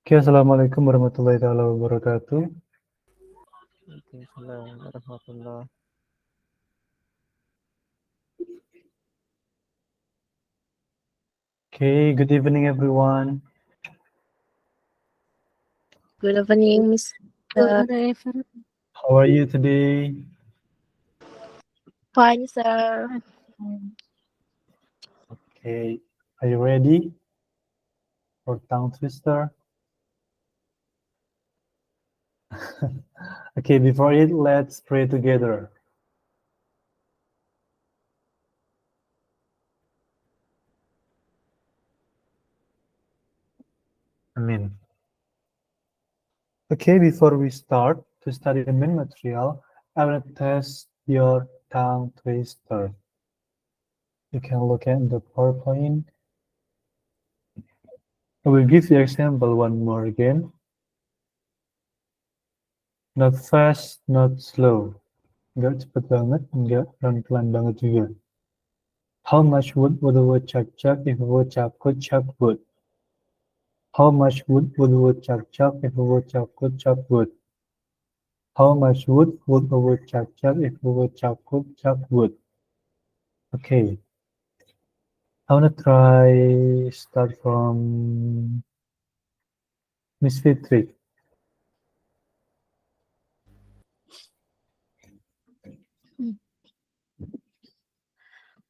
Oke, assalamualaikum warahmatullahi wabarakatuh. Waalaikumsalam warahmatullah. Okay, good evening, everyone. Good evening, Mr. How are you today? Fine, sir. Okay, are you ready for tongue twister? Okay, before it, let's pray together. Amen. Okay, before we start to study the main material, I will test your tongue twister. You can look at the PowerPoint. I will give you example one more again. Not fast, not slow. Nggak cepet banget, nggak pelan-pelan banget juga. How much wood would a woodchuck if a woodchuck could chuck wood? How much wood would a woodchuck chuck if a woodchuck could chuck wood? How much wood would a woodchuck chuck if a woodchuck could chuck wood? Okay, I wanna try start from Miss Fitri.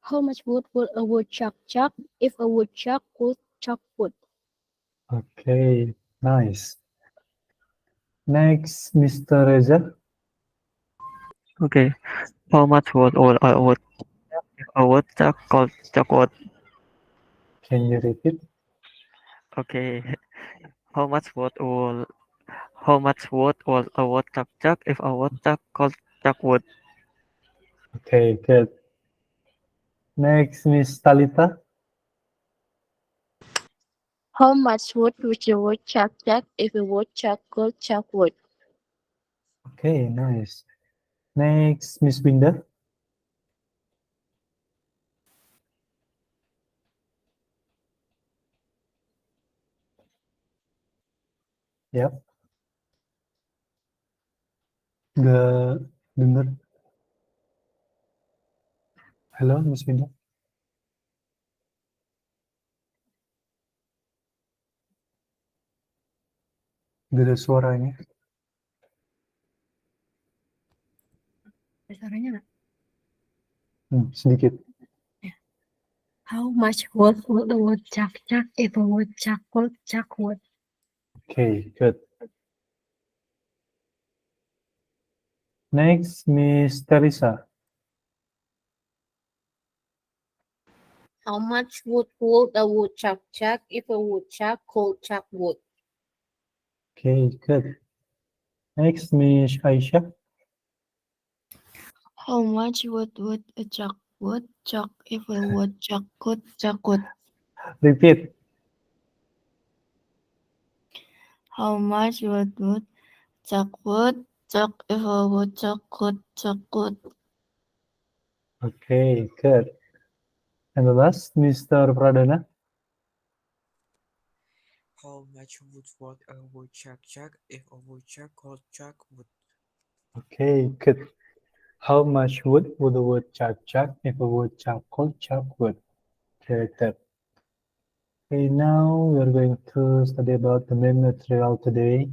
How much wood would a woodchuck chuck if a woodchuck could chuck wood? Okay, nice. Next, Mr. Reza. Okay, how much would a woodchuck called chocolate? Can you repeat? Okay, how much would a woodchuck chuck if a woodchuck called chocolate? Okay, good. Next, Miss Talita. How much wood would a woodchuck chuck if a woodchuck could chuck wood? Okay, nice. Next, Miss Winda. Yep. Nggak denger. Halo, Miss Winda. Nggak ada suaranya. Ada suaranya nggak? Sedikit. How much wood would a woodchuck chuck if a woodchuck could chuck wood? Okay, good. Next, Miss Teresa. How much wood would a woodchuck chuck if a woodchuck could chuck wood? Okay, good. Next, Miss Aisyah. How much wood would a woodchuck if a woodchuck could chuck wood? Repeat. How much would chuck if a woodchuck could chuck wood? Okay, good. And the last, Mr. Pradana. How much would a woodchuck chuck if a woodchuck could chuck wood? Okay, good. How much wood would a woodchuck chuck if a woodchuck could chuck wood? Okay, good. Okay, now we are going to study about the main material today.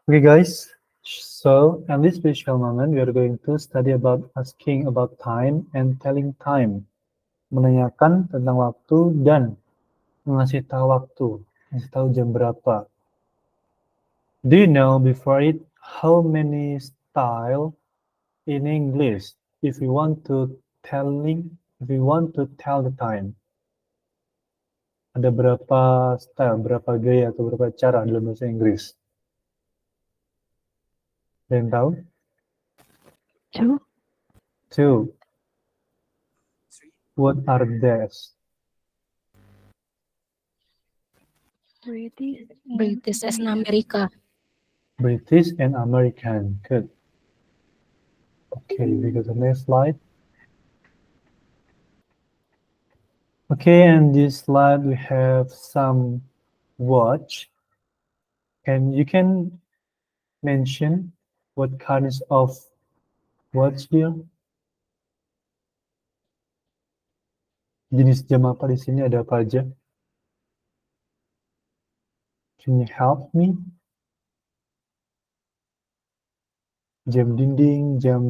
Okay, guys. So, in this special moment, we are going to study about asking about time and telling time. Menanyakan tentang waktu dan mengasih tahu waktu, ngasih tahu jam berapa. Do you know before it how many style in English if we want to tell the time? Ada berapa style, berapa gaya atau berapa cara dalam bahasa Inggris? Ada yang tahu? Two. Two. What are these? British and America. British and American. Good. Okay, we go to the next slide. Okay, and this slide we have some watch. And you can mention what kinds of watch here. Jenis jam apa di sini, ada apa aja? Can you help me? Jam dinding, jam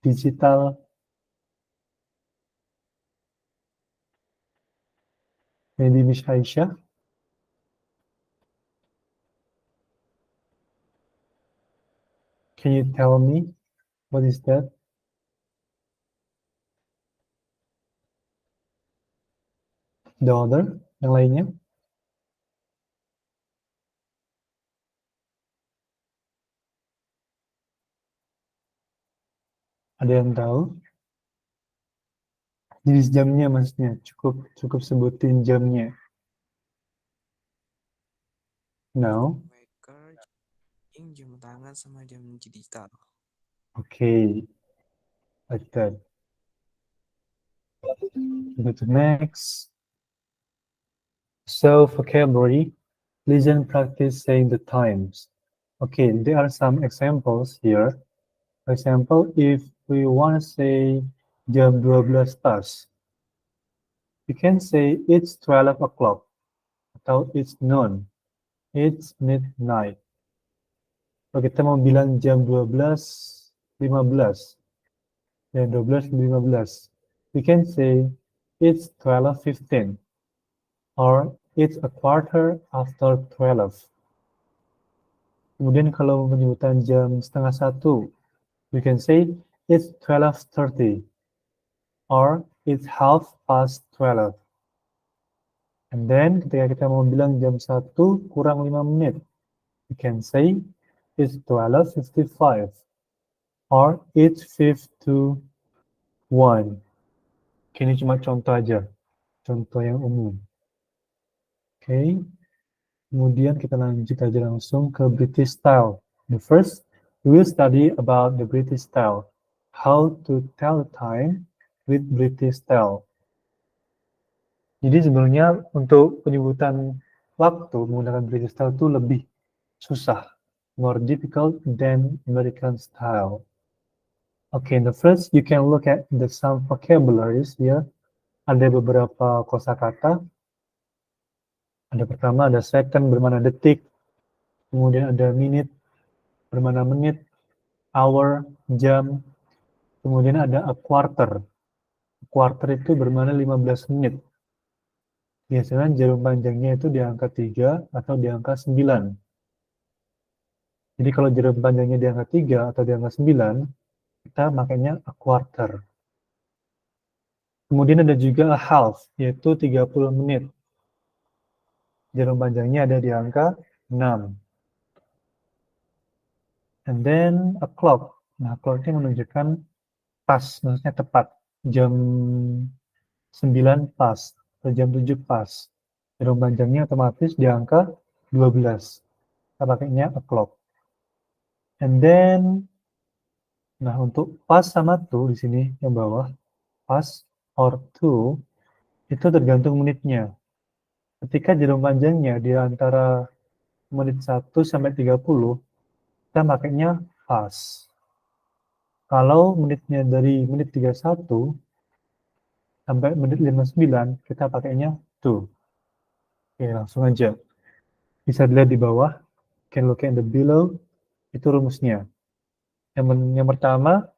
digital. Maybe Miss Aisyah. Can you tell me what is that? The other, yang lainnya? Ada yang tahu? Jenis jamnya maksudnya, cukup sebutin jamnya. No? Maker, jam tangan sama jam digital. Okay, like that. Go to next. So vocabulary, listen, practice saying the times. Okay, there are some examples here. For example, if we want to say jam 12 pas, you can say it's 12 o'clock atau it's noon, it's midnight. Kalau kita mau bilang jam 12.15, jam 12.15, we can say it's 12:15 or it's a quarter after 12. Kemudian kalau penyebutan jam setengah satu, we can say it's 12:30 or it's 12:30. And then ketika kita mau bilang jam 1 kurang 5 menit, we can say it's 12:55 or it's 5:01. Ini cuma contoh aja, contoh yang umum. Okay. Kemudian kita lanjut aja langsung ke British style. The first, we will study about the British style. How to tell time with British style. Jadi sebenarnya untuk penyebutan waktu menggunakan British style itu lebih susah, more difficult than American style. Okay, the first you can look at the some vocabularies here. Ada beberapa kosakata. Ada pertama ada second bermakna detik, kemudian ada minute bermakna menit, hour jam, kemudian ada a quarter. Quarter itu bermakna 15 menit. Biasanya jarum panjangnya itu di angka 3 atau di angka 9. Jadi kalau jarum panjangnya di angka 3 atau di angka 9, kita makanya a quarter. Kemudian ada juga a half, yaitu 30 menit. Jarum panjangnya ada di angka 6. And then a clock. Nah, clock ini menunjukkan pas, maksudnya tepat. Jam 9 pas, atau jam 7 pas. Jarum panjangnya otomatis di angka 12. Kita pakainya a clock. And then, nah untuk pas sama to di sini yang bawah, pas or to, itu tergantung menitnya. Ketika jarum panjangnya di antara menit 1 sampai 30, kita pakainya pas. Kalau menitnya dari menit 31 sampai menit 59, kita pakainya to. Oke, langsung aja. Bisa dilihat di bawah, can look at the below, itu rumusnya. Yang pertama,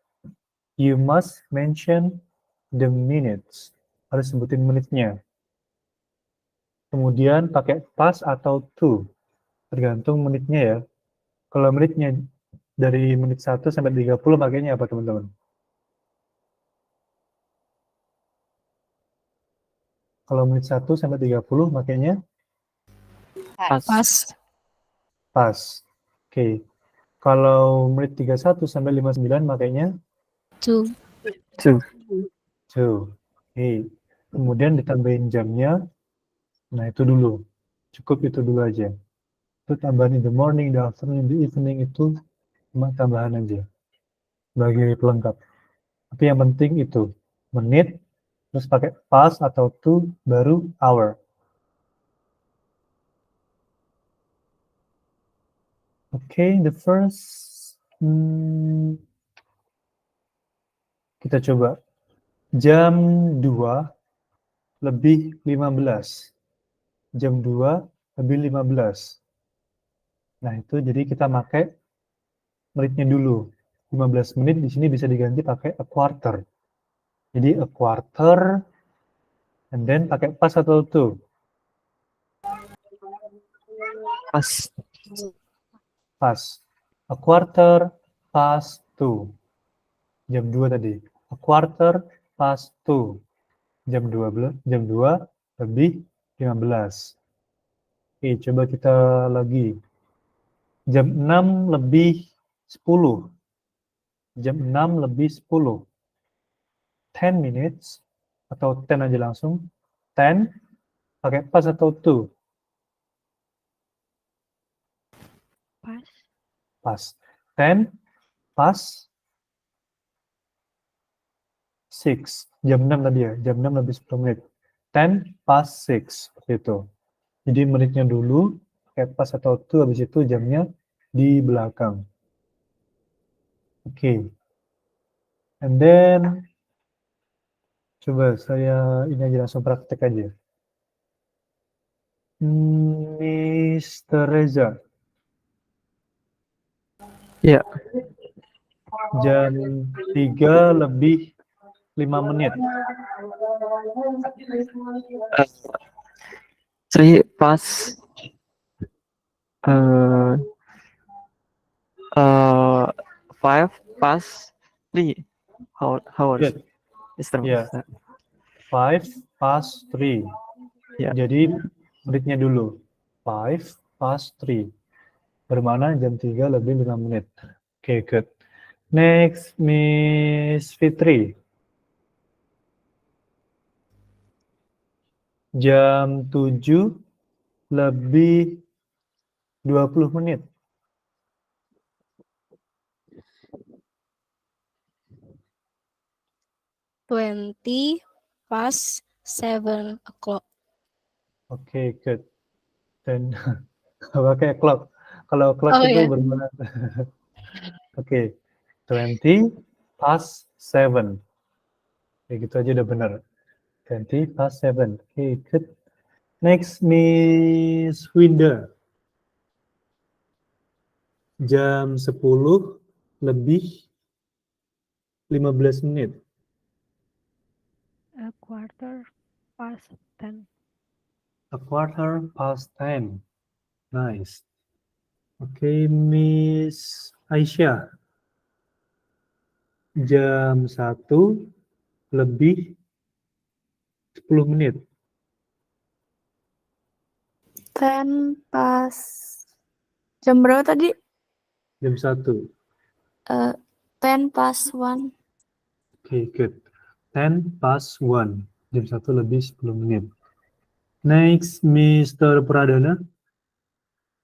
you must mention the minutes. Harus sebutin menitnya. Kemudian pakai pas atau to, tergantung menitnya ya. Kalau menitnya dari menit 1 sampai 30 pakainya apa teman-teman? Kalau menit 1 sampai 30 makanya Pas. pas. Oke. Kalau menit 31 sampai 59 makanya To. To. to. Oke. Kemudian ditambahin jamnya. Nah, itu dulu. Cukup itu dulu aja. Itu tambahan in the morning, the afternoon, the evening itu cuma tambahan aja. Sebagai pelengkap. Tapi yang penting itu. Menit, terus pakai past atau to, baru hour. Oke, the first. Kita coba. Jam 2 lebih 15. Jam 2 lebih 15. Nah, itu jadi kita pakai menitnya dulu. 15 menit di sini bisa diganti pakai a quarter. Jadi a quarter and then pakai past atau to. Pas. Past. A quarter past 2. Jam 2 tadi. A quarter past 2. Jam 2 lebih 15. Oke, coba kita lagi. Jam 6 lebih 10. Jam 6 lebih 10. 10 minutes atau 10 aja langsung. 10 pakai pas atau to? Pas. Pas. 10 pas 6. Jam 6 tadi ya. Jam 6 lebih 10 menit. 10 pas 6. Seperti itu. Jadi menitnya dulu pakai pas atau to, habis itu jamnya di belakang. Oke. And then coba saya ini aja langsung praktek aja. Mr. Reza. Ya. Jam 3 lebih 5 menit. 3 past 5 past 3 hours. Good. Mr. Ya. 5 past 3. Ya. Jadi menitnya dulu. 5 past 3. Bermana jam 3 lebih 5 menit. Oke, good. Next, Miss Fitri. Jam 7 lebih 20 menit. 20 past 7 o'clock. Oke, good. Dan pakai clock. Kalau clock Oh, itu ya. bermana. Oke. 20 past 7. Kayak gitu aja udah benar. 20 past 7. Oke, good. Next, Miss Winda. Jam 10 lebih 15 menit. A quarter past 10. A quarter past 10. Nice. Oke, Miss Aisyah. Jam 1 lebih 10 menit. 10 past. Jam berapa tadi? Jam 1. 10 past 1. Oke, good. 10 past 1. Jam 1 lebih 10 menit. Next, Mr. Pradana.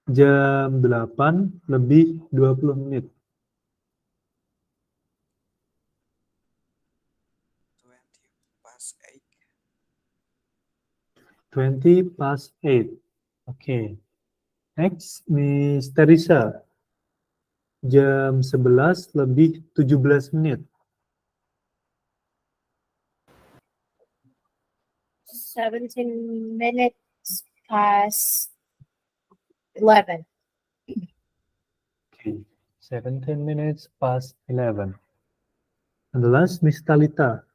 Jam 8 lebih 20 menit. 20 past 8. 20 past 8. Oke. Next, Miss Teresa. Jam 11 lebih 17 menit. 17 minutes past 11. Okay. 17 minutes past 11. And the last, Miss Talita.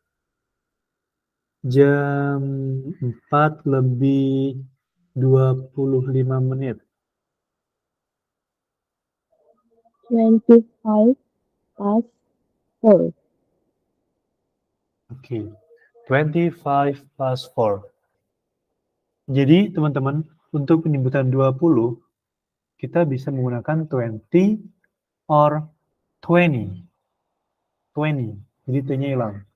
Jam 4 lebih 25 menit. 25 past 4. Oke. 25 past 4. Jadi, teman-teman, untuk penyebutan 20, kita bisa menggunakan 20 or 20. 20. Jadi T-nya hilang.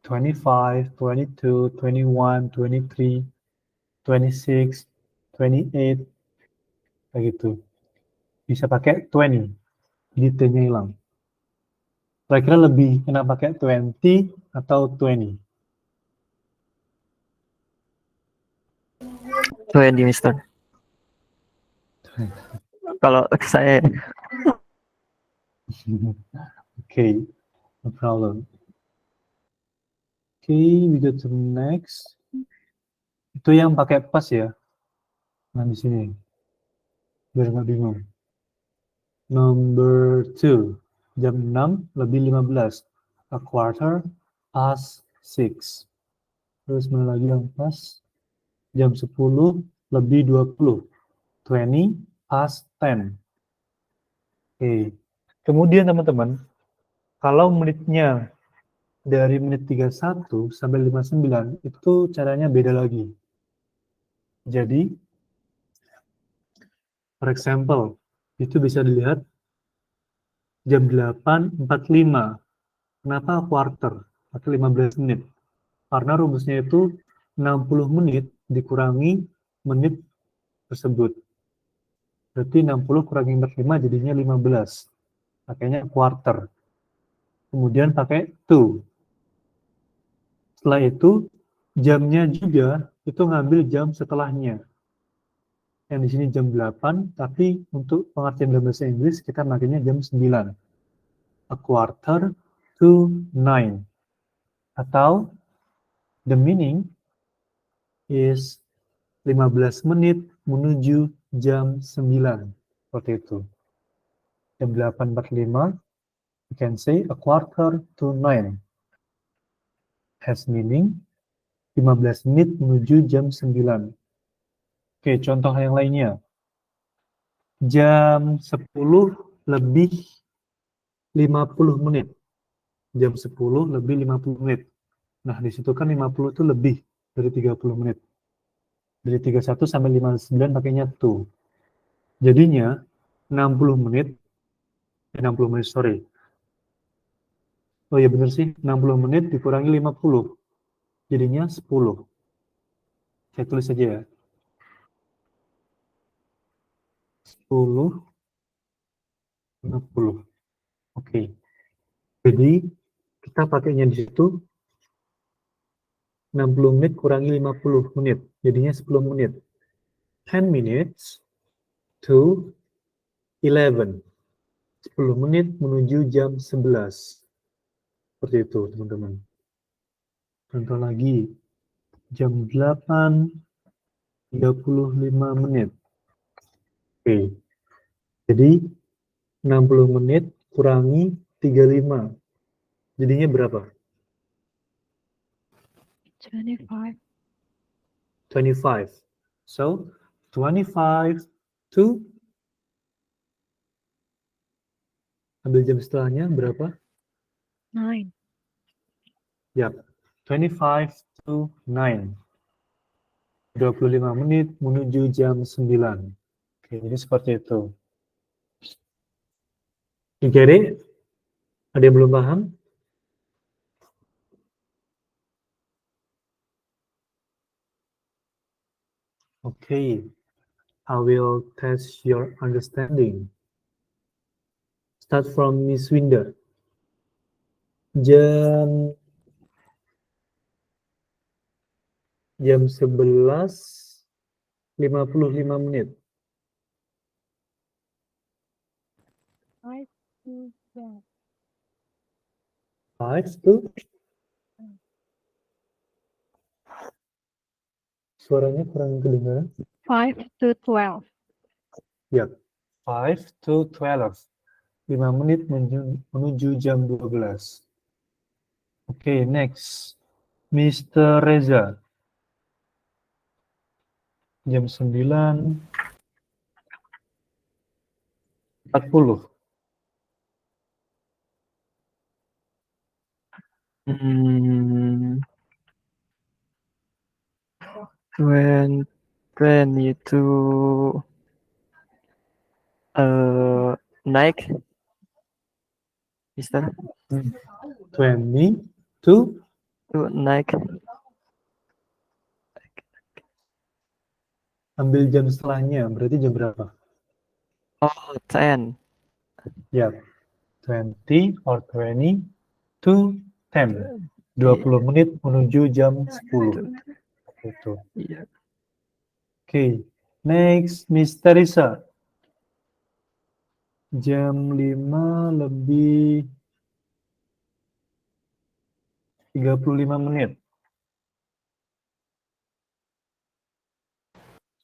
25, 22, 21, 23, 26, 28, kayak gitu. Bisa pakai 20, jadi T-nya hilang. Kira-kira lebih enak pakai 20 atau 20? 20, Mister. Kalau saya Okay, no problem. Okay, we go to the next. Itu yang pakai pas ya. Nah, di sini. Biar nggak bingung. Number 2. Jam 6 lebih 15. A quarter past 6. Terus mana lagi yang pas? Jam 10 lebih 20. 20 past 10. Oke. Kemudian teman-teman, kalau menitnya dari menit 31 sampai 59 itu caranya beda lagi. Jadi, for example, itu bisa dilihat jam 8.45. Kenapa quarter atau 15 menit? Karena rumusnya itu 60 menit dikurangi menit tersebut. Berarti 60 kurangi 45 jadinya 15. Pakainya quarter. Kemudian pakai to. Setelah itu, jamnya juga itu ngambil jam setelahnya. Yang di sini jam 8, tapi untuk pengertian dalam bahasa Inggris kita makanya jam 9. A quarter to 9. Atau the meaning is 15 menit menuju jam 9. Seperti itu. Jam 8.45, you can say a quarter to 9. Has meaning 15 menit menuju jam 9. Oke, contoh yang lainnya. Jam 10 lebih 50 menit. Jam 10 lebih 50 menit. Nah, di situ kan 50 itu lebih dari 30 menit. Dari 31 sampai 59 pakainya to. Jadinya 60 menit, 60 menit, sorry. Oh ya benar sih, 60 menit dikurangi 50. Jadinya 10. Saya tulis saja ya. 10, 50. Oke. Jadi kita pakainya di situ 60 menit kurangi 50 menit. Jadinya 10 menit. 10 minutes to 11. 10 menit menuju jam 11. Seperti itu, teman-teman. Contoh lagi. Jam 8.35 menit. Oke. Jadi 60 menit kurangi 35. Jadinya berapa? 25. 25. So, 25 to ambil jam setelahnya berapa? 9. Yap. 25 to 9. 25 menit menuju jam 9. Oke, jadi seperti itu. You get it? Ada yang belum paham? Okay, I will test your understanding. Start from Miss Winda. Jam 11.55 menit. 5 to 12. 5 to suaranya kurang kedengaran. 5 to 12. Ya, 5 to 12. 5 menit menuju jam 12. Oke, next. Mr. Reza. Jam 9.40. Hmm, 22 naik, Mister. 20 to to next. Ambil jam setelahnya, berarti jam berapa? Oh, 10. Ya, 20 or 20 to 10. 20 menit menuju jam 10. Gitu. Iya. Oke, next, Miss Teresa. Jam 5 lebih 35 menit.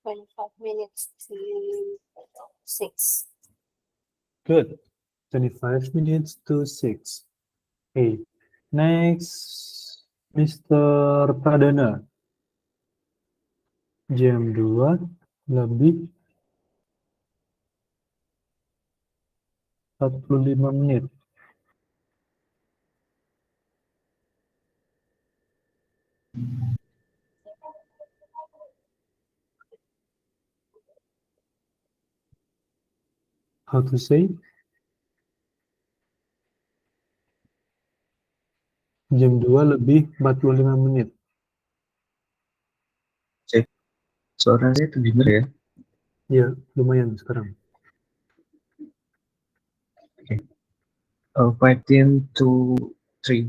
25 minutes to 6. Good. 25 minutes to 6. Okay. Next, Mr. Pradana. Jam 2 lebih 45 menit. How to say? Jam 2 lebih 45 menit. Suara saya terdengar ya? Ya, lumayan sekarang. 15 to 3.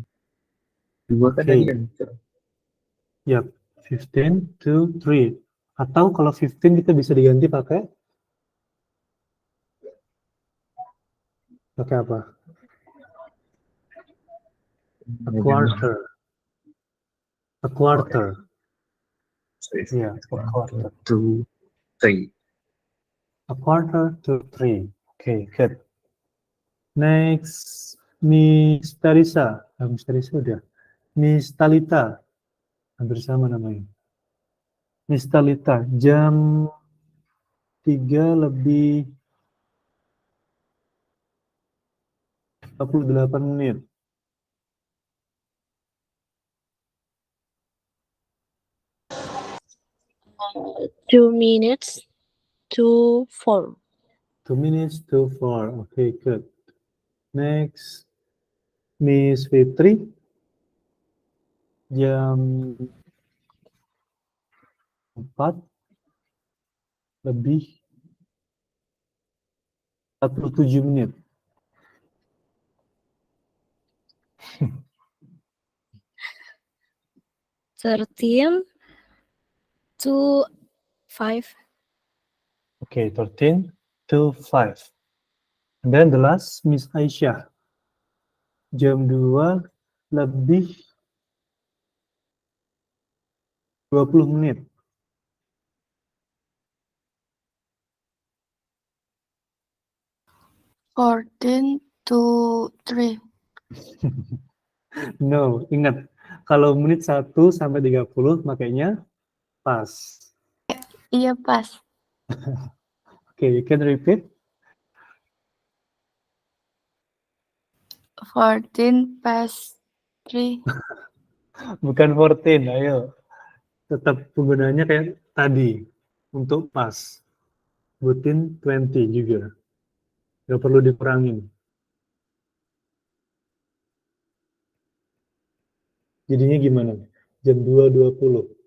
Dua kan Oke. tadi kan? Ya, 15 to 3. Atau kalau 15 kita bisa diganti pakai apa? A quarter. A quarter. Ya, a quarter. 2, 3. A quarter to 3. Okay, good. Next, Miss Tarisa. Miss Tarisa udah. Miss Talita. Hampir sama namanya. Miss Talita, jam 3 lebih 48 menit. Uh, 2 minutes to 4. 2 minutes to 4. Okay, good. Next, Miss Fitri. Jam 4 lebih 47 menit. Thirteen to 5. Okay, 13 to 5. And then the last, Miss Aisyah. Jam 2 lebih 20 menit. Fourteen to 3. No, ingat. Kalau menit 1 sampai 30 makanya pas. Iya pas. Okay, you can repeat. 14 past 3. Bukan 14, ayo. Tetap penggunaannya kayak tadi. Untuk pas. Sebutin 20 juga. Nggak perlu dikurangin. Jadinya gimana? Jam 2.20.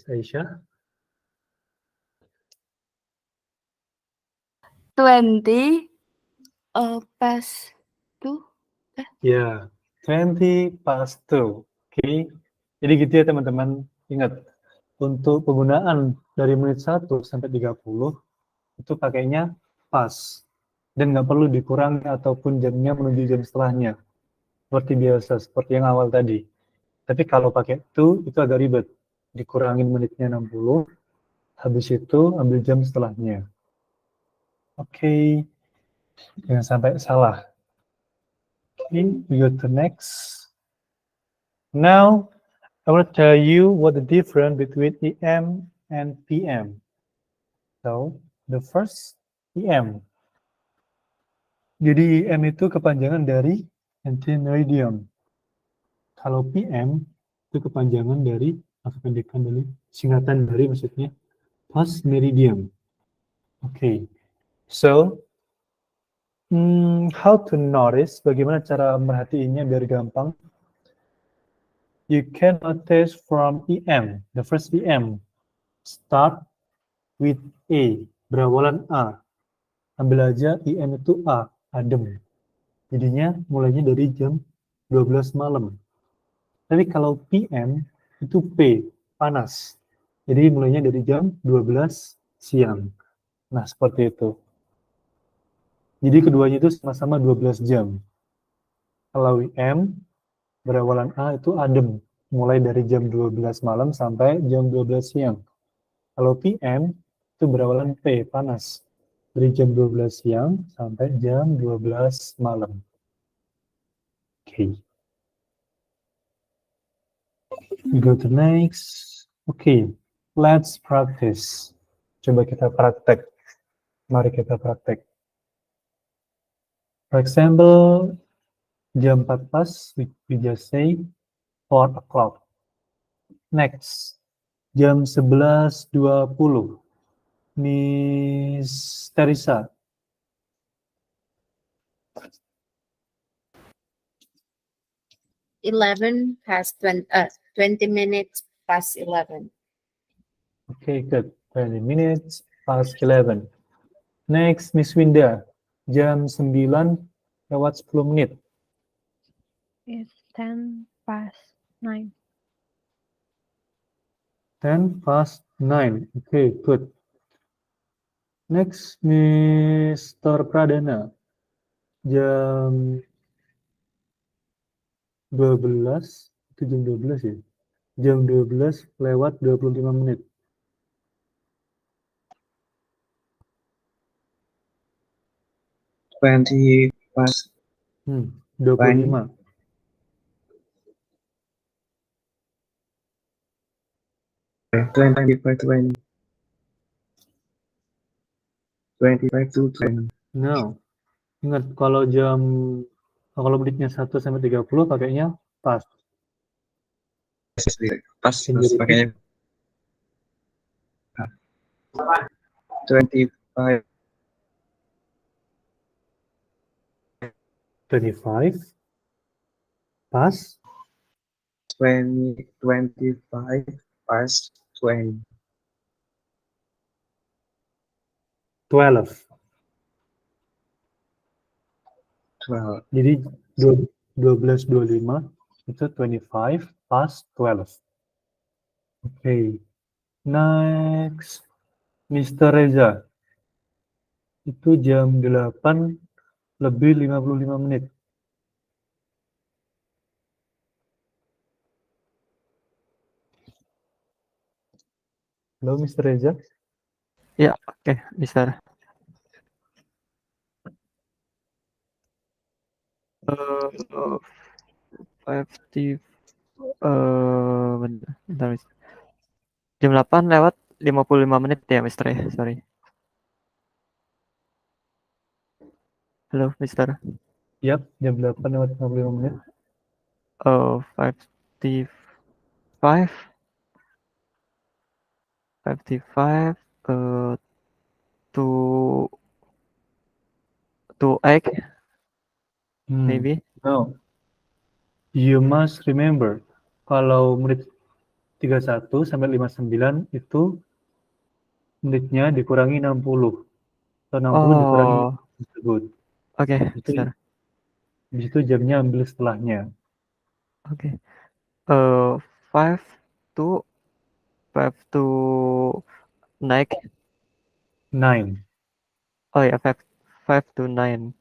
Aisyah? 20 past 2. Ya, 20 past 2. Oke. Jadi gitu ya teman-teman. Ingat, untuk penggunaan dari menit 1 sampai 30, itu pakainya pas. Dan nggak perlu dikurangi ataupun jamnya menuju jam setelahnya. Seperti biasa, seperti yang awal tadi. Tapi kalau pakai to, itu agak ribet. Dikurangin menitnya 60, habis itu ambil jam setelahnya. Oke. Jangan sampai salah. Okay, we go to next. Now, I will tell you what the difference between AM and PM. So, the first AM. Jadi AM itu kepanjangan dari anti-meridian. Kalau PM itu kepanjangan dari atau pendekan dari singkatan dari maksudnya post meridian. Okay, so How to notice? Bagaimana cara merhatiinnya biar gampang? You can notice from EM. The first EM start with A, berawalan A. Ambil aja EM itu A, adem. Jadinya mulainya dari jam 12 malam. Tapi kalau PM itu P, panas. Jadi mulainya dari jam 12 siang. Nah, seperti itu. Jadi keduanya itu sama-sama 12 jam. Kalau WM, berawalan A itu adem. Mulai dari jam 12 malam sampai jam 12 siang. Kalau PM, itu berawalan P, panas. Dari jam 12 siang sampai jam 12 malam. Oke. Go to next. Oke. Let's practice. Coba kita praktek. Mari kita praktek. For example, jam 4 pas, we just say 4 o'clock. Next, jam 11.20. Miss Teresa. Eleven past 20 minutes past 11. Okay, good. 20 minutes past 11. Next, Miss Winda. Jam 9:10. It's 10 past 9. 10 past 9. Okay, good. Next, Mr. Pradana. Jam 12. Itu jam 12 ya? Jam 12:25. 20 past 25. 25 to 20. No. Ingat, kalau menitnya 1 sampai 30 pakainya past. Pas Can you repeat? pakainya 25 25 past 25 past 20. 12. 12. Jadi 12.25 itu 25 past 12. Oke. Next, Mr. Reza. Itu jam 8:55. Halo, Mr. Reza. Ya, oke, Mister. Uh, 50 bentar, Mister. Jam 8:55 ya, Mister ya. Sorry. Halo, Mister. Yap, jam 8:55. 55 55 to egg maybe. No. You must remember, kalau menit 31 sampai 59 itu menitnya dikurangi 60. Atau 60 dikurangi Oh, tersebut. oke, Itu, Mister. di situ jamnya ambil setelahnya. Oke. 5 to naik. 9. Oh ya, 5 to 9.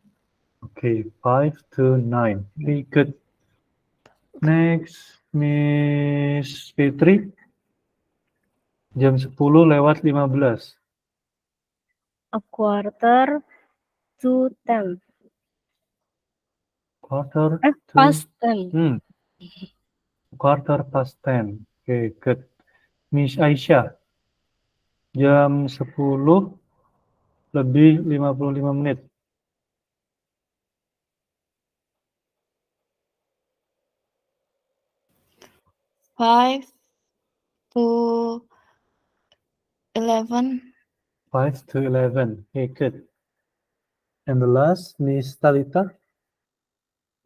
Okay, 5 to 9. Very good. Next, Miss Fitri. Jam 10:15. A quarter to 10. Quarter to Past 10. quarter past 10. Okay, good. Miss Aisyah. Jam 10:55. 5 to 11. 5 to 11. Okay, good. And the last, Miss Talita,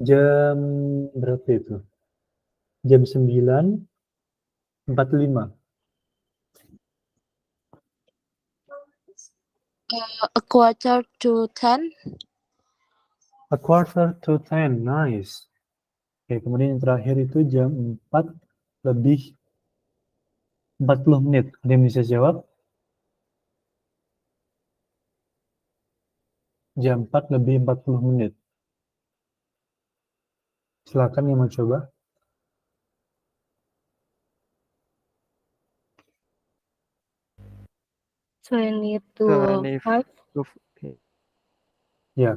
jam berapa itu? Jam 9.45. A quarter to 10. A quarter to 10, nice. Oke, kemudian yang terakhir itu jam 4:40. Ada yang bisa jawab? Jam 4:40. Silakan yang mau coba. 22:05. Ya,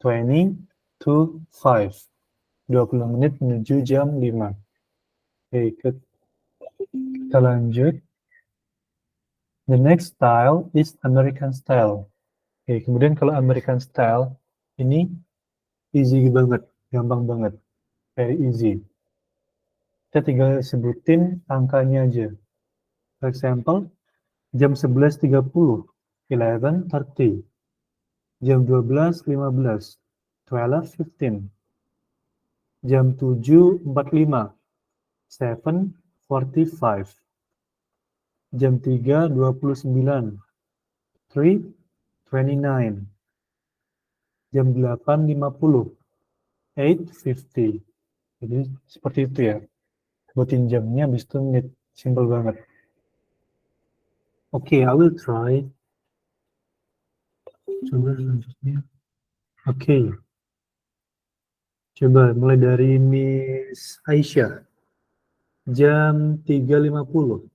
20 to 5. 20 menit menuju jam 5. Oke, kita lanjut. The next style is American style. Oke, kemudian kalau American style, ini easy banget, gampang banget. Very easy. Kita tinggal sebutin angkanya aja. For example, jam 11.30, 11:30. Jam 12.15, 12:15. Jam 7.45, 7:45. Jam 3.29, 3:29. Jam 8.50, 8:50. Jadi seperti itu ya. Buatin jamnya, habis itu menit. Simple banget. Oke, I will try. Coba selanjutnya. Oke. Coba mulai dari Miss Aisyah. Jam 3.50.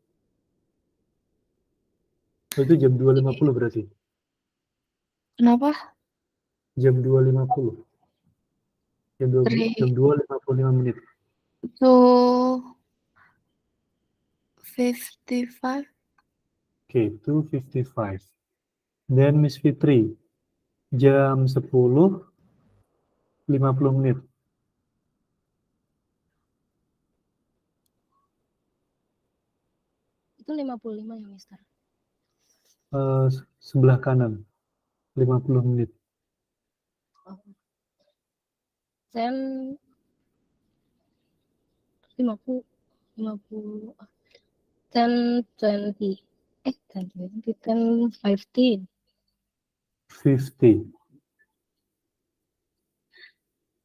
Itu jam 2.50 berarti. Kenapa? Jam 2.50. Jam 2.55 menit. 2:55. Oke, 2:55. Dan Miss Fitri. Jam 10.50 menit. Itu 55 ya, Mister. Sebelah kanan. 50 menit. Then 50 10:20. 10:20, 10:15. 50.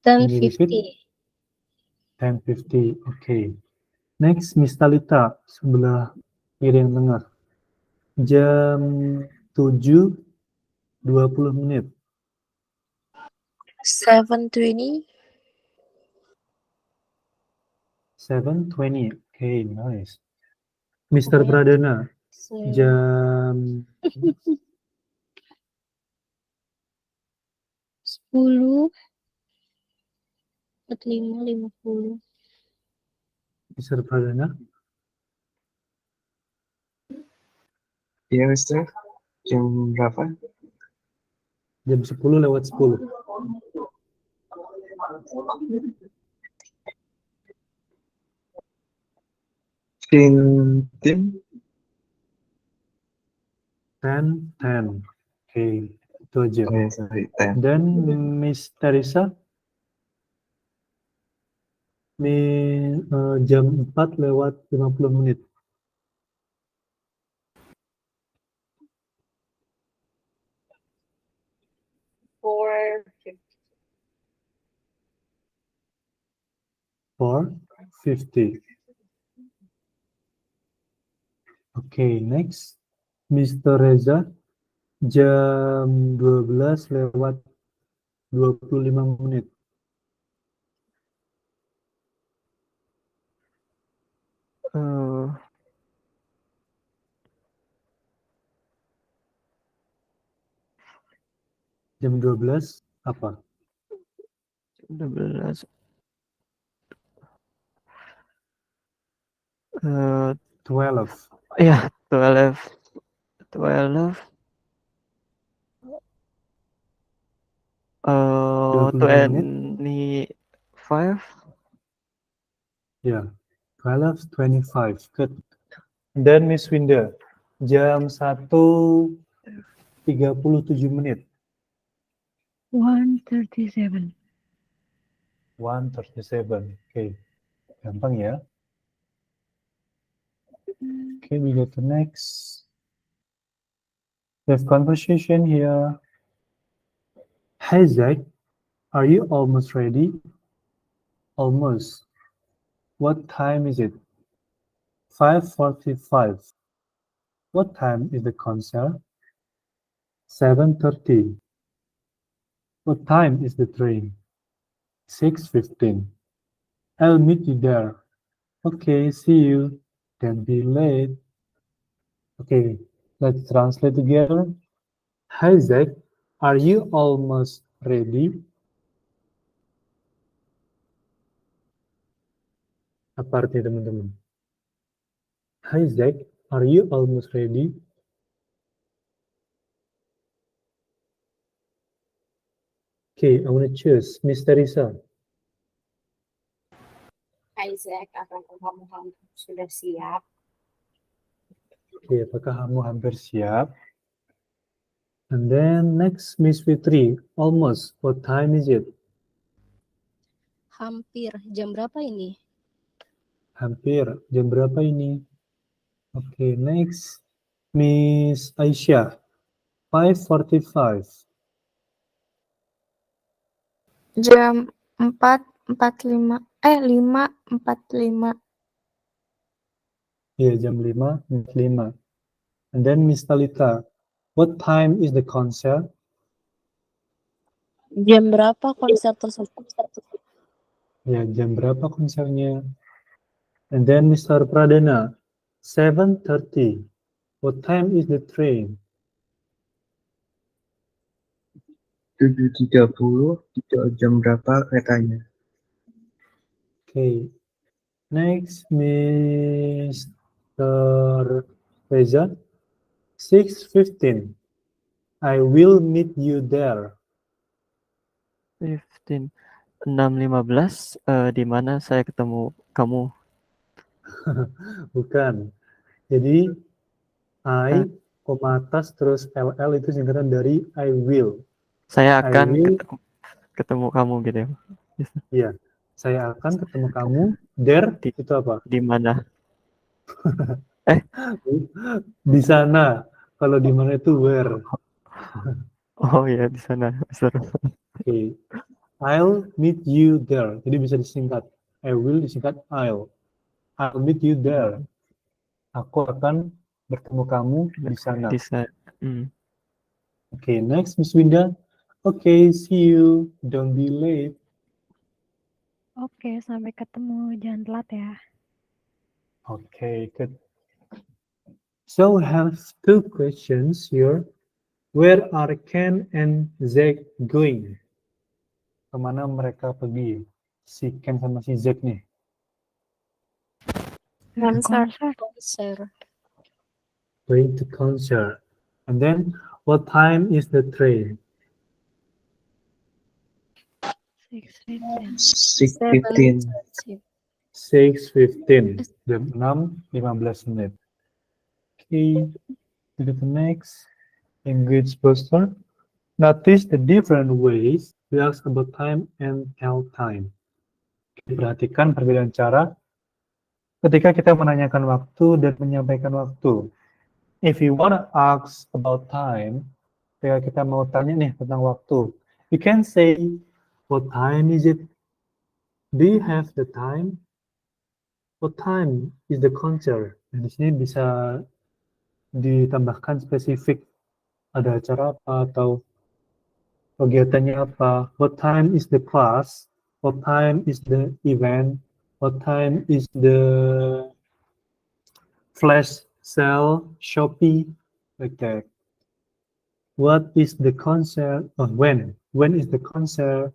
10:50. 10:50. Oke. Next, Miss Talita. Sebelah kiri yang tengah. Jam 7.20 menit. 7:20. 7:20. Oke, nice. Mr. Pradana. Jam 10:45, 50. Mr. Pradana. Iya, Mister. Jam berapa? Jam 10:10. Tim 10:10. Oke, itu aja. Oh ya, sorry, 10. Dan Miss Teresa. Jam 4:50 menit. 4:50. 4:50. Oke, next. Mr. Reza. Jam 12:25 menit. Jam 12 apa? 12. 12. Iya, 12. 12. 25. Ya, 12:25. Good. Dan Miss Winda, jam 1:37 menit. 1:37. 1:37. Okay, gampang ya. Okay, we go to next. We have conversation here. Hey Zach, are you almost ready? Almost. What time is it? 5:45. What time is the concert? 7:30. What time is the train? 6:15. I'll meet you there. Okay, see you. Don't be late. Okay, let's translate together. Hi Zach, are you almost ready? Apa artinya teman-teman? Hi Zach, are you almost ready? Okay, I want to choose Miss Teresa. Isaac, apakah kamu sudah siap? Okay, apakah kamu hampir siap? And then next, Miss Fitri, almost. What time is it? Hampir. Jam berapa ini? Hampir. Jam berapa ini? Okay, next, Miss Aisyah, 5:45. Jam 4:45. 5:45. Yeah, jam 5:45. And then Miss Talita, what time is the concert? Jam berapa konser tersebut? Ya, jam berapa konsernya? And then Mr. Pradana, 7:30. What time is the train? 7:30. Jam berapa keretanya? Okay. Next, Mr. Reza, 6:15. I will meet you there. 15. 6:15. Di mana saya ketemu kamu? Bukan. Jadi, I, koma atas, terus LL itu singkatan dari I will. Saya I akan will. ketemu kamu gitu ya. Iya, saya akan ketemu kamu. There, itu apa? Di mana? Di sana. Kalau di mana itu where. Oh ya, di sana. Okay. I'll meet you there. Jadi bisa disingkat. I will disingkat I'll. I'll meet you there. Aku akan bertemu kamu di sana. Di sana. Okay, next Miss Winda. Okay, see you. Don't be late. Oke, sampai ketemu. Jangan telat ya. Okay, good. So we have two questions here. Where are Ken and Zack going? Kemana mereka pergi? Si Ken sama si Zack nih. Konser. Going to concert. And then, what time is the train? 6:15. 6:15. 6:15. Jam 6:15 menit. Okay, to the next. Engage booster. Notice the different ways we ask about time and tell time. Perhatikan perbedaan cara ketika kita menanyakan waktu dan menyampaikan waktu. If you want to ask about time, ketika kita mau tanya nih tentang waktu, you can say, what time is it? Do you have the time? What time is the concert? Dan di sini bisa ditambahkan spesifik. Ada acara apa atau kegiatannya apa? What time is the class? What time is the event? What time is the flash sale, Shopee, like that. What is the concert? When? When is the concert?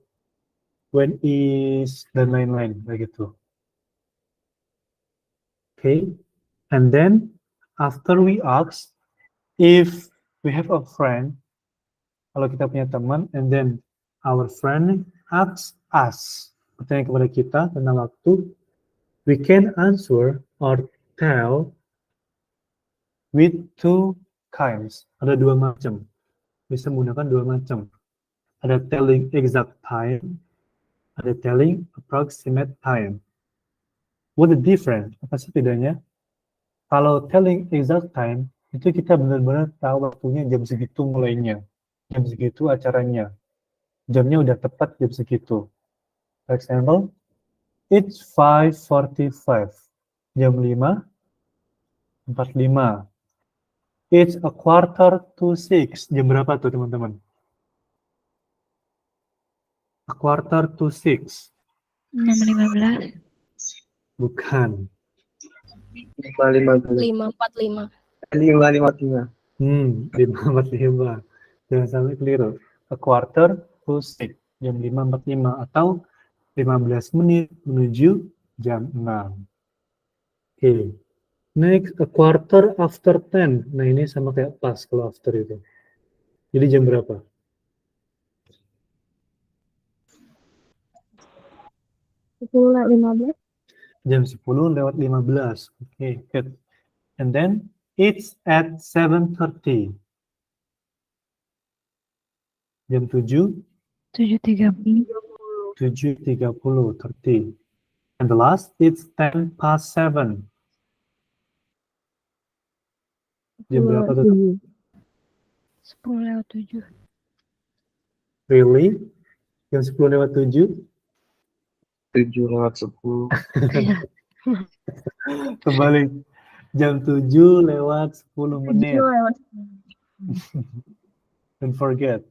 When is dan lain-lain, begitu. Okay, and then after we ask, if we have a friend, kalau kita punya teman, and then our friend asks us, bertanya kepada kita tentang waktu, we can answer or tell with two kinds. Ada dua macam. Bisa menggunakan dua macam. Ada telling exact time, ada telling approximate time. What the difference? Apa sih bedanya? Kalau telling exact time, itu kita benar-benar tahu waktunya jam segitu mulainya. Jam segitu acaranya. Jamnya udah tepat jam segitu. For example, it's 5:45. Jam 5:45. It's a 5:45. Jam berapa tuh teman-teman? A 5:45. 6.15. Bukan. 5:15. 5:45. 5:55. 5:45. Jangan sampai keliru. A 5:45. Jam 5:45 atau 15 menit menuju jam 6. Oke. Next, a 10:15. Nah, ini sama kayak pas kalau after itu. Jadi jam berapa? Sepuluh 15. Jam 10:15. Oke, good. And then, it's at 7:30. Jam 7, 7.30. 7:30, 30. And the last, it's 7:10. Jam berapa tuh? 10:07. Really? Jam 10:07? 7:10. Kembali. Jam 7:10 menit. Don't forget.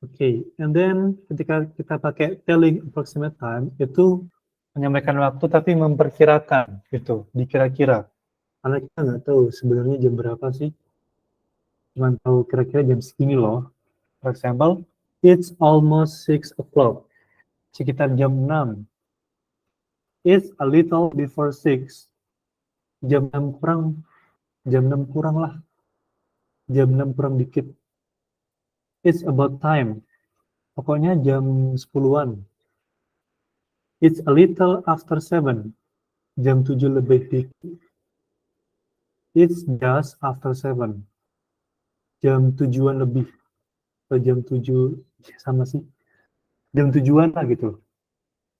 Oke, and then ketika kita pakai telling approximate time, itu menyampaikan waktu tapi memperkirakan, gitu, dikira-kira. Karena kita nggak tahu sebenarnya jam berapa sih. Cuma tahu kira-kira jam segini loh. For example, it's almost 6 o'clock. Sekitar jam 6. It's a little before 6. Jam 6 kurang lah. Jam 6 kurang dikit. It's about time. Pokoknya jam 10-an. It's a little after 7. Jam 7 lebih dikit. It's just after 7. Jam 7-an lebih. Atau jam 7 sama sih. Jam 7-an lah gitu.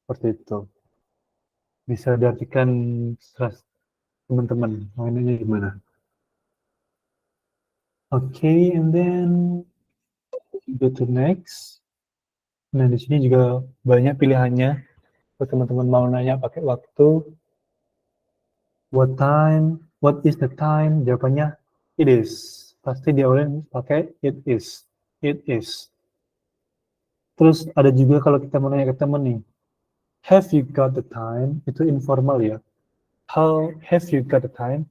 Seperti itu. Bisa diartikan stres teman-teman. Mainnya gimana? Oke, and then go to next. Nah, di sini juga banyak pilihannya. Kalau teman-teman mau nanya pakai waktu, what time, what is the time? Jawabannya it is. Pasti diawalin pakai it is. It is. Terus ada juga kalau kita mau nanya ke teman nih, have you got the time? Itu informal ya. How have you got the time?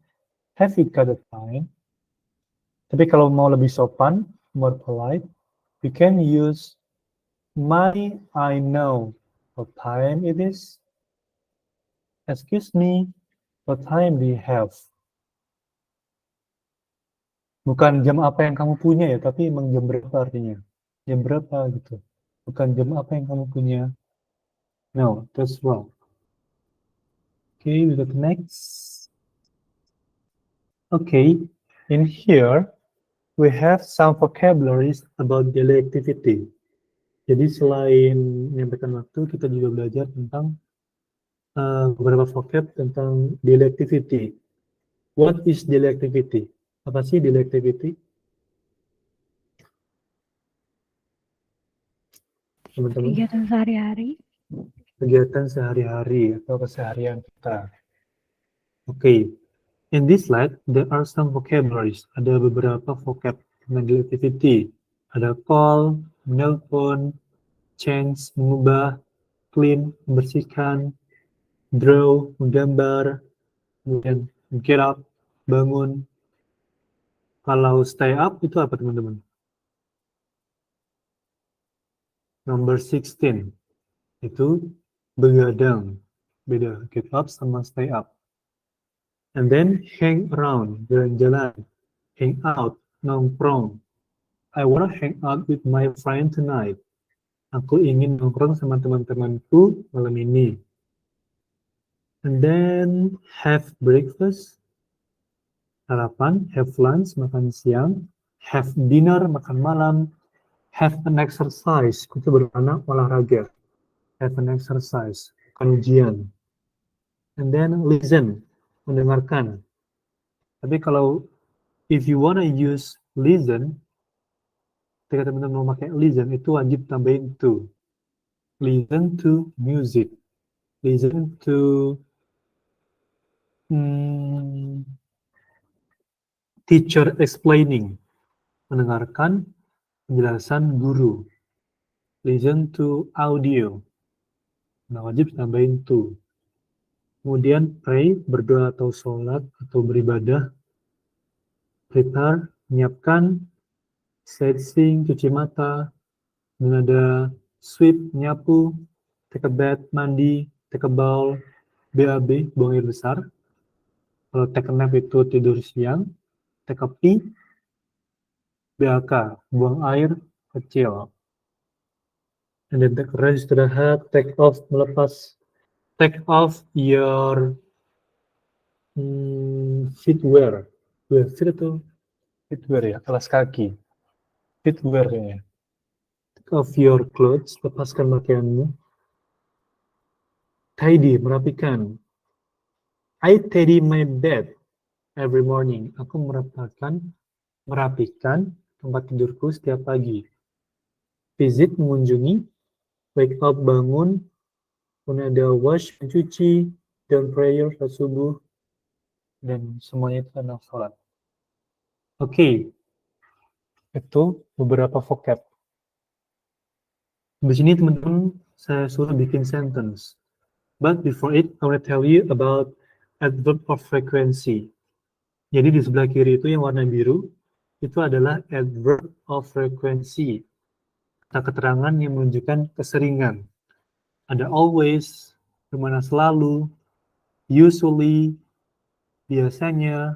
Have you got the time? Tapi kalau mau lebih sopan, more polite, you can use my, I know what time it is. Excuse me, what time do you have? Bukan jam apa yang kamu punya ya, tapi emang jam berapa artinya. Jam berapa gitu. Bukan jam apa yang kamu punya. No, that's wrong. Okay, we go to next. Okay, in here, we have some vocabularies about daily activity. Jadi selain menyampaikan waktu, kita juga belajar tentang beberapa vocab tentang daily activity. What is daily activity? Apa sih daily activity? Teman-teman, Kegiatan sehari-hari. kegiatan sehari-hari atau keseharian kita. Okay, in this slide, there are some vocabularies. Ada beberapa vocab tentang daily activity. Ada call, menelpon, change, mengubah, clean, membersihkan, draw, menggambar, kemudian get up, bangun. Kalau stay up itu apa teman-teman? Number 16 itu begadang. Beda get up sama stay up. And then hang around, jalan-jalan, hang out, nongkrong. I wanna hang out with my friend tonight. Aku ingin nongkrong sama teman-temanku malam ini. And then have breakfast, sarapan, have lunch, makan siang, have dinner, makan malam, Have an exercise. Itu bermakna olahraga. Have an exercise. Ujian. And then listen. Mendengarkan. Tapi kalau if you wanna use listen, ketika teman-teman mau pakai listen, itu wajib tambahin to. Listen to music. Listen to teacher explaining. Mendengarkan penjelasan guru. Listen to audio. Nah, wajib tambahin to. Kemudian pray, berdoa atau sholat atau beribadah. Prepare, menyiapkan. Stretching, cuci mata. Dan ada sweep, nyapu. Take a bath, mandi. Take a bowl, BAB, buang air besar. Kalau take a nap itu tidur siang. Take a pee, BAK, buang air kecil. And then take a rest, istirahat. Take off, melepas. Take off your footwear. Fit itu footwear ya, alas kaki. Footwear kayaknya. Take off your clothes, lepaskan pakaianmu. Tidy, merapikan. I tidy my bed every morning. Aku merapikan tempat tidurku setiap pagi. Visit, mengunjungi. Wake up, bangun. Kemudian ada wash, mencuci. Dan prayer, salat subuh. Dan semuanya itu adalah sholat. Oke. Itu beberapa vocab. Di sini teman-teman saya suruh bikin sentence. But before it, I want to tell you about adverb of frequency. Jadi di sebelah kiri itu yang warna biru, itu adalah adverb of frequency. Kata keterangan yang menunjukkan keseringan. Ada always, bermakna selalu, usually, biasanya,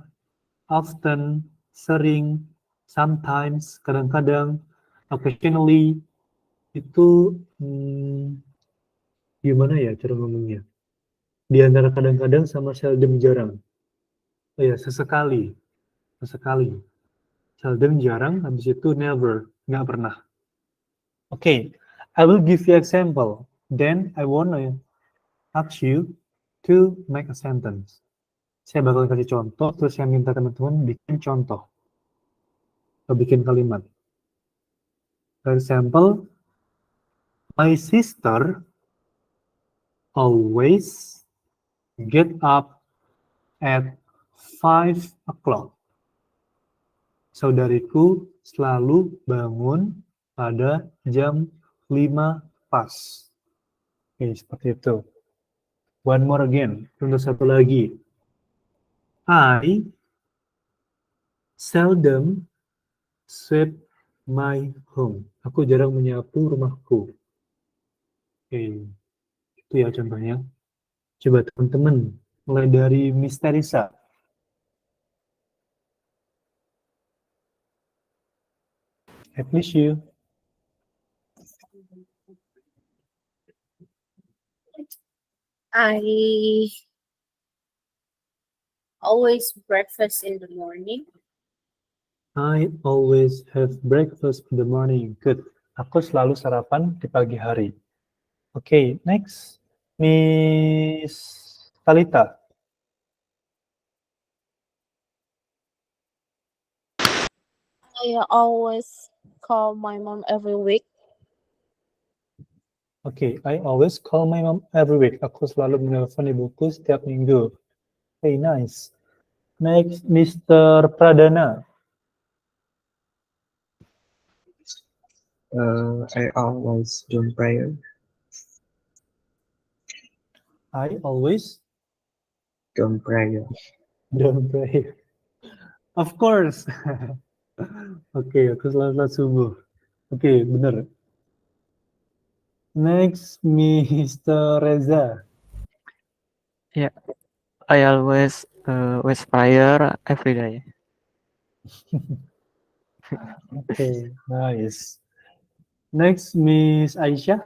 often, sering, sometimes, kadang-kadang, occasionally. Itu gimana ya cara ngomongnya? Di antara kadang-kadang sama seldom, jarang. Oh ya, sesekali. Seldom, jarang, habis itu never, nggak pernah. Okay, I will give you example. Then I want to ask you to make a sentence. Saya bakal kasih contoh, terus saya minta teman-teman bikin contoh. Atau bikin kalimat. For example, my sister always get up at 5 o'clock. Saudariku selalu bangun pada jam 5 pas. Oke, seperti itu. One more again. Contoh satu lagi. I seldom sweep my home. Aku jarang menyapu rumahku. Oke, itu ya contohnya. Coba teman-teman, mulai dari Miss Teresa. I please you. I always breakfast in the morning. I always have breakfast in the morning. Good. Aku selalu sarapan di pagi hari. Okay, next. Miss Talita. I always call my mom every week. Okay, I always call my mom every week. Aku selalu menelpon ibuku setiap minggu. Okay, nice. Next, Mr. Pradana. I always do prayer. I always Don't prayer. don't pray. Of course. Oke, aku selalu sholat subuh. Oke, benar. Next, Mr. Reza. I always prayer every day. Oke, nice. Next, Miss Aisyah.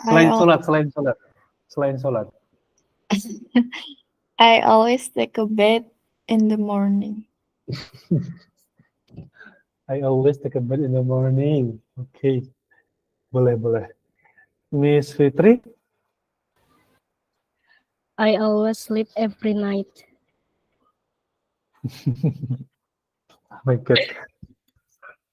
Selain sholat. I always take a bath in the morning. I always take a bath in the morning. Okay. Boleh. Miss Fitri? I always sleep every night. Oh my God.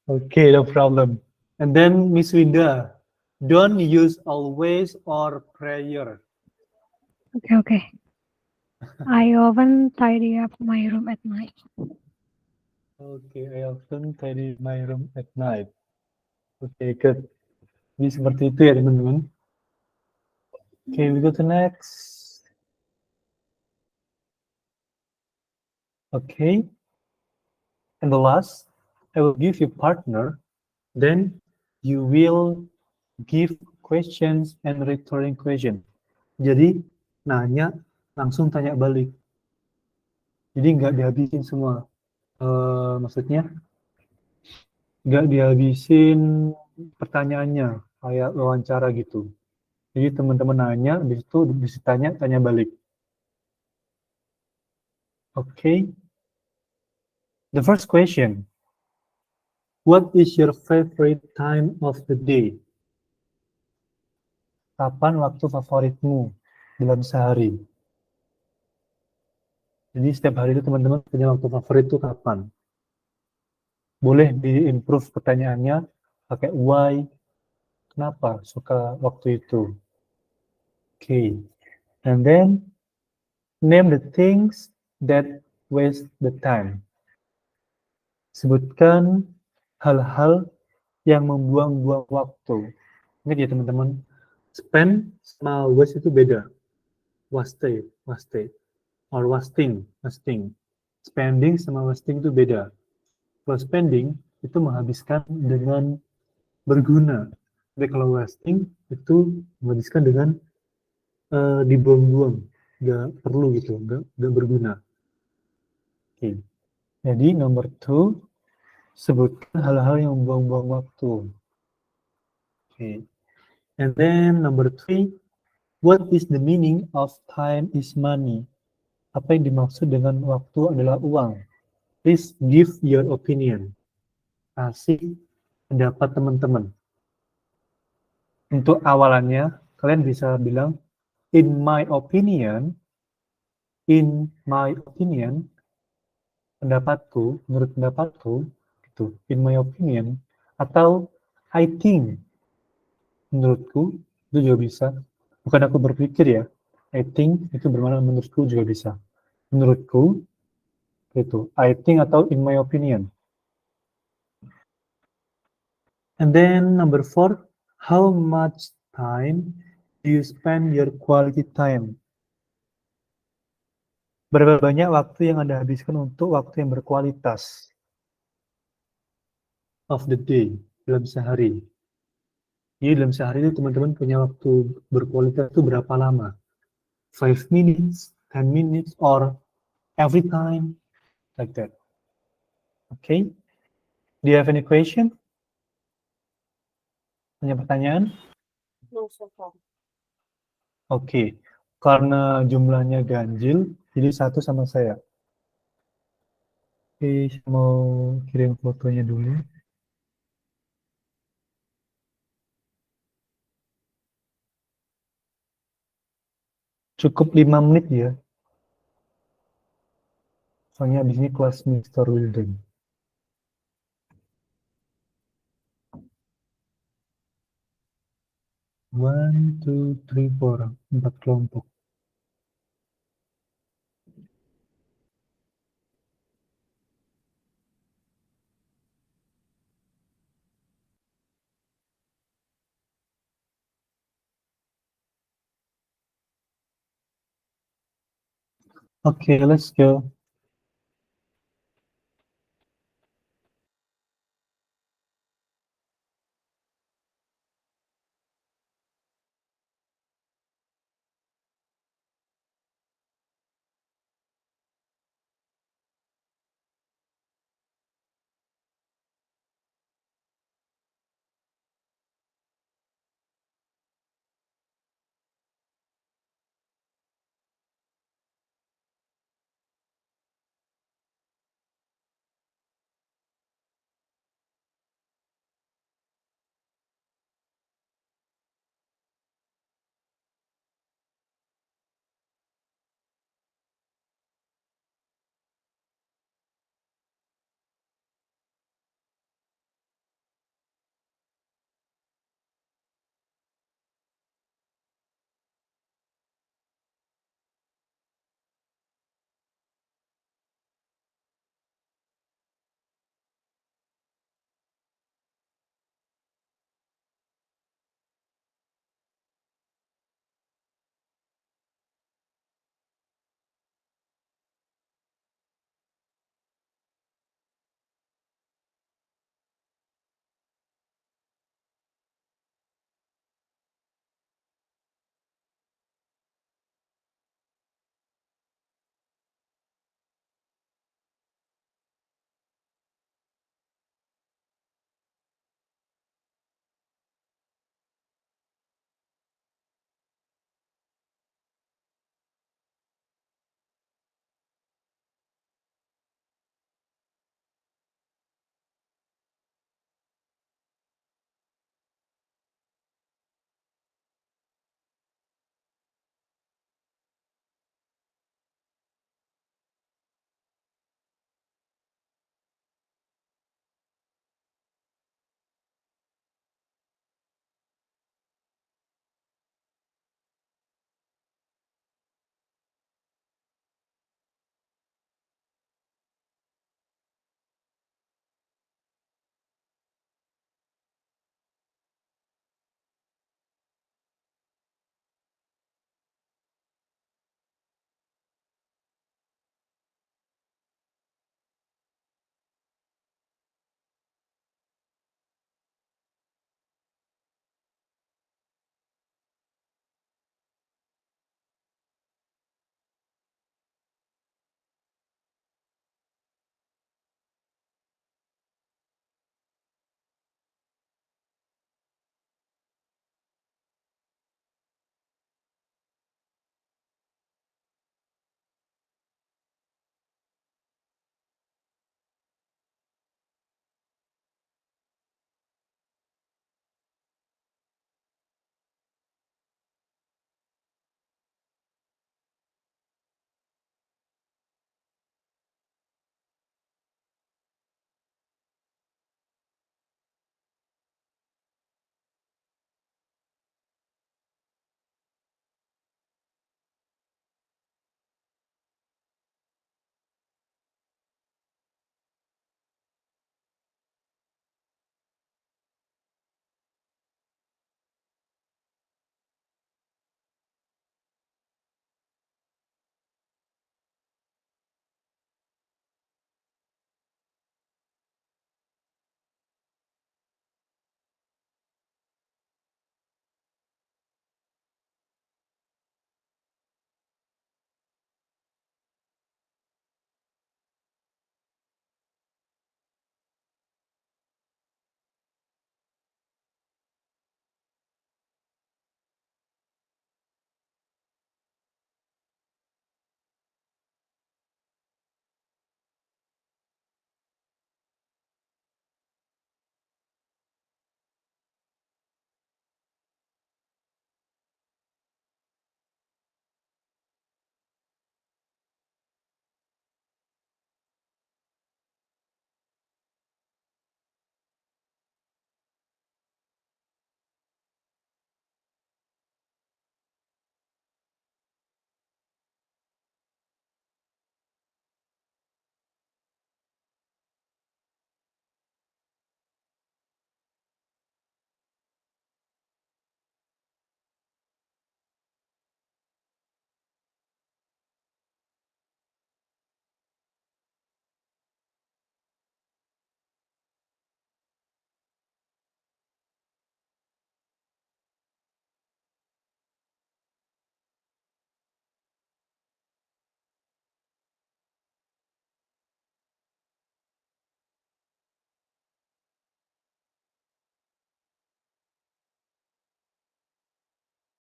Okay, no problem. And then Miss Winda, don't use always or prayer. Okay. I often tidy up my room at night. Okay, I often tidy my room at night. Okay, good. Jadi seperti itu ya teman-teman. Okay, we go to next. Okay. And the last, I will give you partner, then you will give questions and returning question. Jadi nanya langsung tanya balik. Jadi nggak dihabisin semua. Maksudnya nggak dihabisin pertanyaannya kayak wawancara gitu. Jadi teman-teman nanya, habis itu bisa tanya balik. Okay. The first question. What is your favorite time of the day? Kapan waktu favoritmu dalam sehari? Jadi setiap hari itu teman-teman punya waktu favorit itu kapan? Boleh di-improve pertanyaannya pakai why, kenapa suka waktu itu. Okay. And then name the things that waste the time. Sebutkan hal-hal yang membuang-buang waktu. Ingat ya teman-teman, spend sama waste itu beda. Waste, or wasting. Spending sama wasting itu beda. Kalau spending itu menghabiskan dengan berguna. Tapi kalau wasting itu menghabiskan dengan dibuang-buang, nggak perlu gitu, nggak berguna. Oke. Jadi nomor 2, sebutkan hal-hal yang membuang-buang waktu. Okay. And then number 3, what is the meaning of time is money? Apa yang dimaksud dengan waktu adalah uang? Please give your opinion. Kasih pendapat teman-teman. Untuk awalannya, kalian bisa bilang, in my opinion, pendapatku, menurut pendapatku, gitu, in my opinion, atau I think, menurutku, itu juga bisa. Bukan aku berpikir ya, I think itu bermakna menurutku juga bisa. Menurutku, itu, I think atau in my opinion. And then number 4, how much time do you spend your quality time? Berapa banyak waktu yang Anda habiskan untuk waktu yang berkualitas of the day, dalam sehari. Jadi dalam sehari itu teman-teman punya waktu berkualitas itu berapa lama? 5 minutes, 10 minutes, or every time, like that. Okay? Do you have any question? Punya pertanyaan? No, so far. Oke. Karena jumlahnya ganjil, jadi 1 sama saya. Oke, saya mau kirim fotonya dulu. Cukup 5 menit ya. Soalnya abis ini kelas Mr. Wildan. One, two, three, four. 4 kelompok. Okay, let's go.